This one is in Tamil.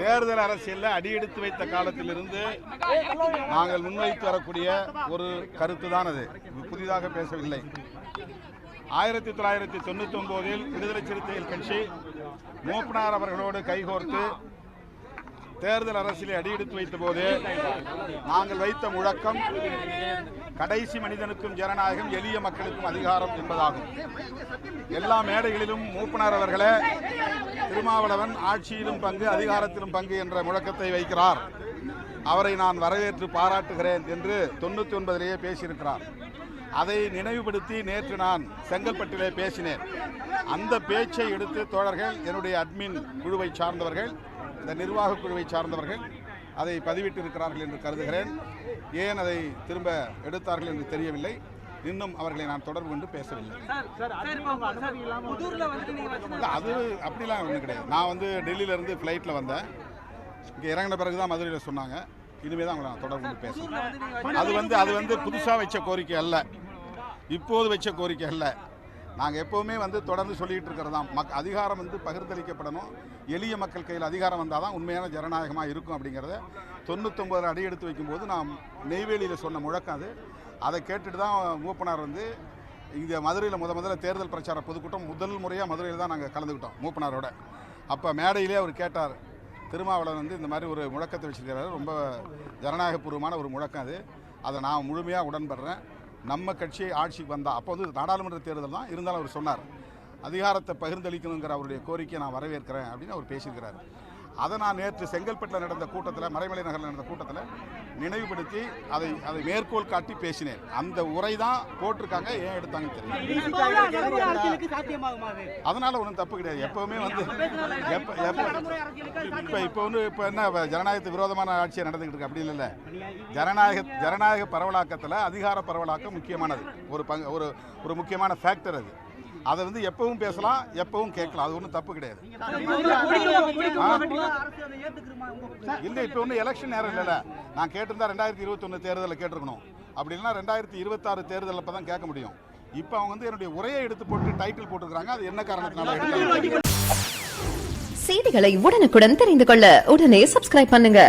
தேர்தல் அரசியல் அடியெடுத்து வைத்த காலத்திலிருந்து நாங்கள் முன்வைத்து வரக்கூடிய ஒரு கருத்து தான் அது, புதிதாக பேசவில்லை. 1999 விடுதலை சிறுத்தைகள் கட்சி மூப்பனார் அவர்களோடு கைகோர்த்து தேர்தல் அரசியலை அடியெடுத்து வைத்த போது நாங்கள் வைத்த முழக்கம் கடைசி மனிதனுக்கும் ஜனநாயகம், எளிய மக்களுக்கும் அதிகாரம் என்பதாகும். எல்லா மேடைகளிலும் மூப்பனார் அவர்களே திருமாவளவன் ஆட்சியிலும் பங்கு அதிகாரத்திலும் பங்கு என்ற முழக்கத்தை வைக்கிறார். அவரை நான் வரவேற்று பாராட்டுகிறேன் என்று 99 பேசியிருக்கிறார். அதை நினைவுபடுத்தி நேற்று நான் செங்கல்பட்டிலே பேசினேன். அந்த பேச்சை எடுத்து தோழர்கள், என்னுடைய அட்மின் குழுவை சார்ந்தவர்கள், இந்த நிர்வாக குழுவை சார்ந்தவர்கள் அதை பதிவிட்டிருக்கிறார்கள் என்று கருதுகிறேன். ஏன் அதை திரும்ப எடுத்தார்கள் என்று தெரியவில்லை. இன்னும் அவர்களை நான் தொடர்பு கொண்டு பேசவில்லை. அது அப்படிலாம் ஒன்றும் கிடையாது. நான் டெல்லியிலேருந்து ஃப்ளைட்டில் வந்தேன். இங்கே இறங்கின பிறகு தான் மதுரையில் சொன்னாங்க. இனிமேல் தான் அவங்களை நான் தொடர்பு கொண்டு பேசுகிறேன். அது புதுசாக வச்ச கோரிக்கை அல்ல, இப்போது வச்ச கோரிக்கை அல்ல. நாங்கள் எப்போவுமே தொடர்ந்து சொல்லிகிட்டு இருக்கிறது தான், அதிகாரம் பகிர்ந்தளிக்கப்படணும், எளிய மக்கள் கையில் அதிகாரம் வந்தால் தான் உண்மையான ஜனநாயகமாக இருக்கும் அப்படிங்கிறத 99 அடி எடுத்து வைக்கும்போது நான் நெய்வேலியில் சொன்ன முழக்கம் அது. அதை கேட்டுட்டு தான் மூப்பனார் இங்கே மதுரையில் முதல்ல தேர்தல் பிரச்சார பொதுக்கூட்டம் முதல் முறையாக மதுரையில் தான் நாங்கள் கலந்துக்கிட்டோம் மூப்பனாரோட. அப்போ மேடையிலே அவர் கேட்டார், திருமாவளவன் இந்த மாதிரி ஒரு முழக்கத்தை வச்சுருக்கிறாரு, ரொம்ப ஜனநாயகபூர்வமான ஒரு முழக்கம் அது, அதை நான் முழுமையாக உடன்படுறேன். நம்ம கட்சி ஆட்சிக்கு வந்தால், அப்போ நாடாளுமன்ற தேர்தல் தான் இருந்தாலும் அவர் சொன்னார், அதிகாரத்தை பகிர்ந்தளிக்கணுங்கிற அவருடைய கோரிக்கையை நான் வரவேற்கிறேன் அப்படின்னு அவர் பேசியிருக்கிறார். அதை நான் நேற்று செங்கல்பட்டில் நடந்த கூட்டத்தில், மறைமலை நகரில் நடந்த கூட்டத்தில் நினைவுபடுத்தி அதை மேற்கோள் காட்டி பேசினேன். அந்த உரை தான் போட்டிருக்காங்க, ஏன் எடுத்தாங்கன்னு தெரியும். அதனால் ஒன்றும் தப்பு கிடையாது. எப்போவுமே இப்போ என்ன ஜனநாயகத்துக்கு விரோதமான ஆட்சியை நடந்துக்கிட்டு இருக்கு அப்படி இல்லை. ஜனநாயக பரவலாக்கத்தில் அதிகார பரவலாக்கம் முக்கியமானது, ஒரு முக்கியமான ஃபேக்டர் அது. அதை எப்பவும் பேசலாம், எப்பவும் கேட்கலாம், அது ஒன்றும் தப்பு கிடையாது. இல்லை, இப்போ ஒன்றும் எலெக்ஷன் நேரம் இல்லைல்ல. நான் கேட்டிருந்தா 2021 தேர்தலில் கேட்டிருக்கணும். அப்படி இல்லைன்னா 2026 தேர்தலில் இப்போ தான் கேட்க முடியும். இப்போ அவங்க என்னுடைய உரையை எடுத்து போட்டு டைட்டில் போட்டுருக்காங்க. அது என்ன காரணத்தினால எடுத்து? செய்திகளை உடனுக்குடன் தெரிந்து கொள்ள உடனே சப்ஸ்கிரைப் பண்ணுங்க.